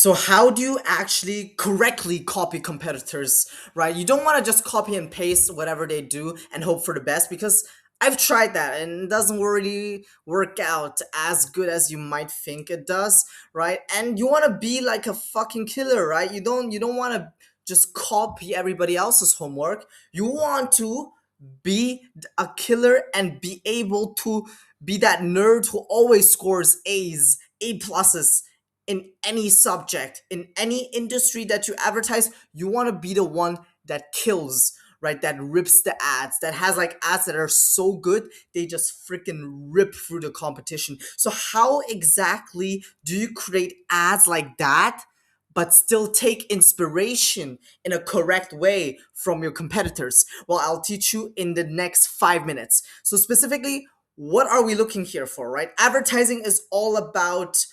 So how do you actually correctly copy competitors, right? You don't want to just copy and paste whatever they do and hope for the best because I've tried that and it doesn't really work out as good as you might think it does, right? And you want to be like a fucking killer, right? You don't want to just copy everybody else's homework. You want to be a killer and be able to be that nerd who always scores A's, A pluses in any subject, in any industry that you advertise. You want to be the one that kills, right? That rips the ads, that has like ads that are so good, they just freaking rip through the competition. So, how exactly do you create ads like that? But still take inspiration in a correct way from your competitors? Well, I'll teach you in the next 5 minutes. So, specifically, what are we looking here for, right? Advertising is all about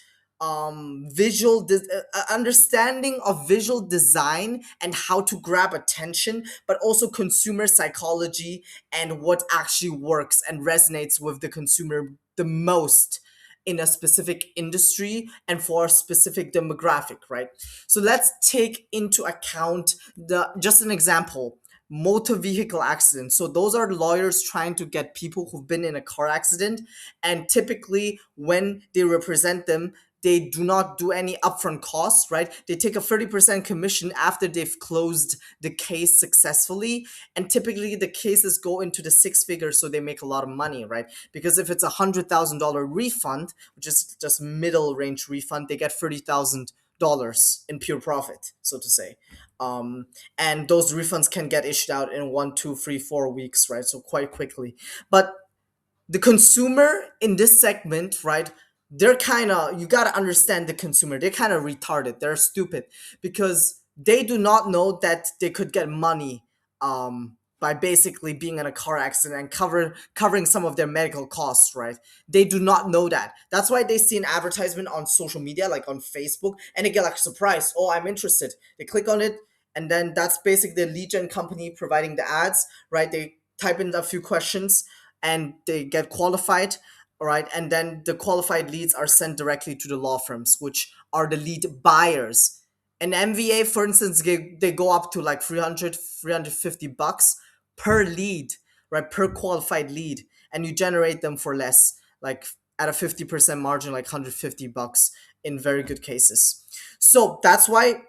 understanding of visual design and how to grab attention, but also consumer psychology and what actually works and resonates with the consumer the most in a specific industry and for a specific demographic, right? So let's take into account the just an example, motor vehicle accidents. So those are lawyers trying to get people who've been in a car accident, and typically when they represent them, they do not do any upfront costs, right? They take a 30% commission after they've closed the case successfully. And typically the cases go into the six figures, so they make a lot of money, right? Because if it's $100,000 refund, which is just middle range refund, they get $30,000 in pure profit, so to say. And those refunds can get issued out in 1, 2, 3, 4 weeks, right? So quite quickly. But the consumer in this segment, right? They're kind of, you got to understand the consumer. They're kind of retarded. They're stupid because they do not know that they could get money by basically being in a car accident and covering some of their medical costs, right? They do not know that. That's why they see an advertisement on social media, like on Facebook, and they get like surprised. Oh, I'm interested. They click on it, and then that's basically the lead gen company providing the ads, right? They type in a few questions and they get qualified, all right, and then the qualified leads are sent directly to the law firms, which are the lead buyers. An MVA, for instance, they go up to like 350 bucks per lead, right? Per qualified lead, and you generate them for less, like at a 50% margin, like 150 bucks in very good cases. So that's why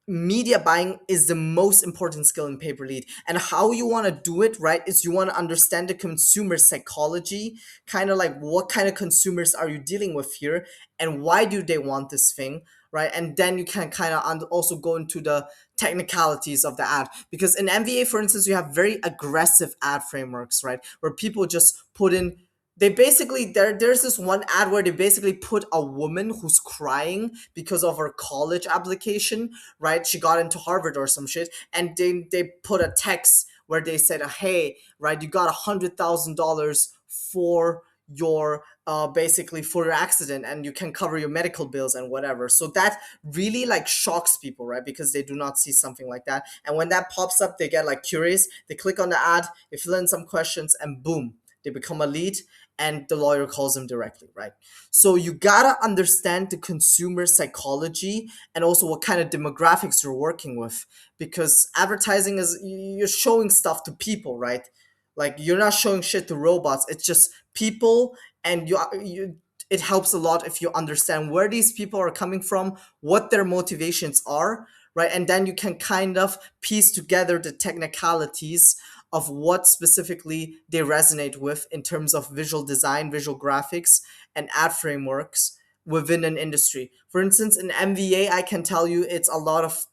media buying is the most important skill in pay per lead. And how you want to do it, right, is you want to understand the consumer psychology, kind of like what kind of consumers are you dealing with here and why do they want this thing, right? And then you can kind of also go into the technicalities of the ad, because in MVA, for instance, you have very aggressive ad frameworks, right, where people just put in, they basically, there's this one ad where they basically put a woman who's crying because of her college application, right? She got into Harvard or some shit, and they put a text where they said, "Hey, right, you got $100,000 for your basically for your accident, and you can cover your medical bills and whatever." So that really like shocks people, right? Because they do not see something like that, and when that pops up, they get like curious. They click on the ad, they fill in some questions, and boom, they become a lead, and the lawyer calls them directly, right? So you gotta understand the consumer psychology and also what kind of demographics you're working with, because advertising is, you're showing stuff to people, right? Like you're not showing shit to robots, it's just people. And you it helps a lot if you understand where these people are coming from, what their motivations are, right? And then you can kind of piece together the technicalities of what specifically they resonate with in terms of visual design, visual graphics, and ad frameworks within an industry. For instance, in MVA, I can tell you it's a lot of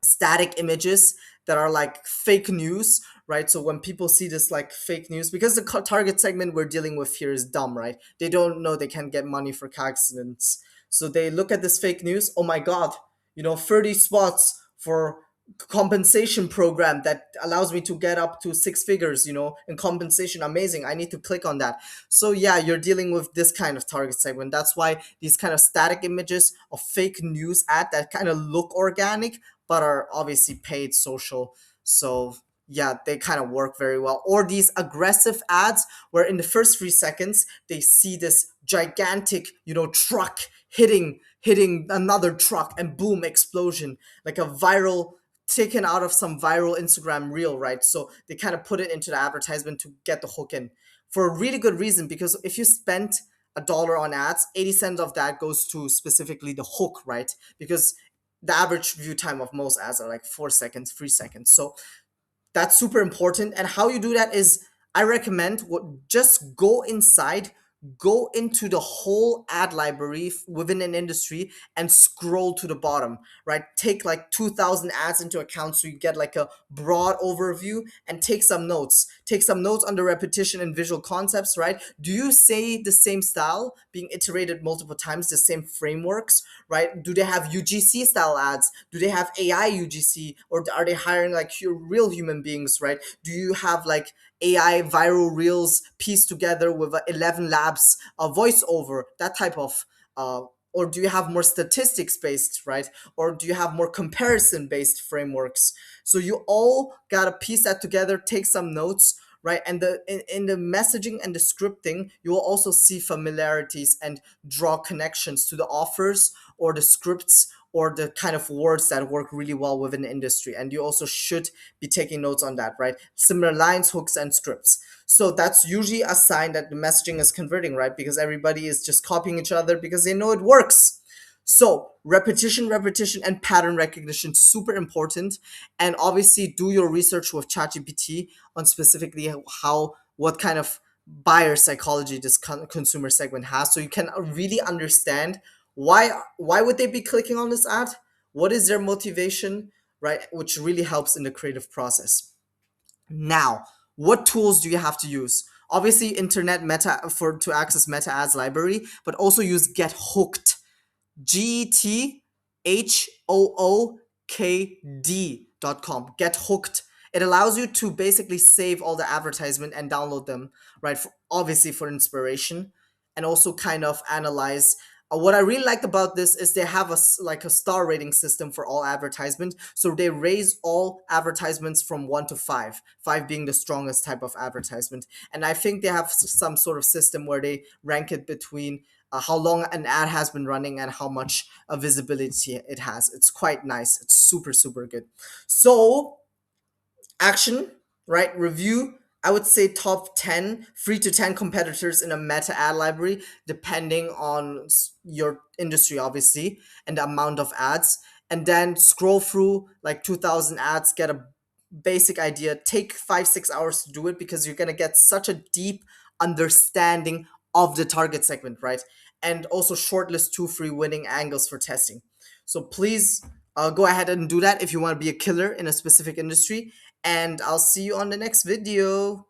static images that are like fake news, right? So when people see this like fake news, because the target segment we're dealing with here is dumb, right? They don't know they can get money for car accidents. So they look at this fake news, oh my God, 30 spots for compensation program that allows me to get up to six figures, in compensation. Amazing. I need to click on that. So yeah, you're dealing with this kind of target segment. That's why these kind of static images of fake news ad that kind of look organic but are obviously paid social. So yeah, they kind of work very well. Or these aggressive ads where in the first 3 seconds they see this gigantic, truck hitting hitting another truck and boom, explosion, like a viral, taken out of some viral Instagram reel, right? So they kind of put it into the advertisement to get the hook in for a really good reason, because if you spent $1 on ads, 80 cents of that goes to specifically the hook, right? Because the average view time of most ads are like 4 seconds, 3 seconds. So that's super important. And how you do that is, I recommend just go inside, go into the whole ad library within an industry and scroll to the bottom, right? Take like 2,000 ads into account so you get like a broad overview, and take some notes. Take some notes on the repetition and visual concepts, right? Do you say the same style being iterated multiple times, the same frameworks, right? Do they have UGC style ads? Do they have AI UGC, or are they hiring like real human beings, right? Do you have like AI viral reels pieced together with 11 labs voiceover, that type of uh, or do you have more statistics based, right? Or do you have more comparison based frameworks? So you all gotta piece that together, take some notes, right? And in the messaging and the scripting, you will also see familiarities and draw connections to the offers or the scripts or the kind of words that work really well within the industry. And you also should be taking notes on that, right? Similar lines, hooks, and scripts. So that's usually a sign that the messaging is converting, right? Because everybody is just copying each other because they know it works. So repetition, repetition, and pattern recognition, super important. And obviously do your research with ChatGPT on specifically how, what kind of buyer psychology this consumer segment has, so you can really understand why would they be clicking on this ad, what is their motivation, right? Which really helps in the creative process. Now, what tools do you have to use? Obviously internet meta for to access meta ads library, but also use get hooked, GetHooked.com. Get hooked. It allows you to basically save all the advertisement and download them, right? Obviously for inspiration, and also kind of analyze. What I really liked about this is they have like a star rating system for all advertisements. So they raise all advertisements from 1 to 5, 5 being the strongest type of advertisement. And I think they have some sort of system where they rank it between how long an ad has been running and how much visibility it has. It's quite nice. It's super, super good. So, action, right? Review. I would say top 10, 3 to 10 competitors in a meta ad library, depending on your industry, obviously, and the amount of ads. And then scroll through like 2,000 ads, get a basic idea. Take 5, 6 hours to do it because you're going to get such a deep understanding of the target segment, right? And also shortlist 2 free winning angles for testing. So please go ahead and do that if you want to be a killer in a specific industry. And I'll see you on the next video.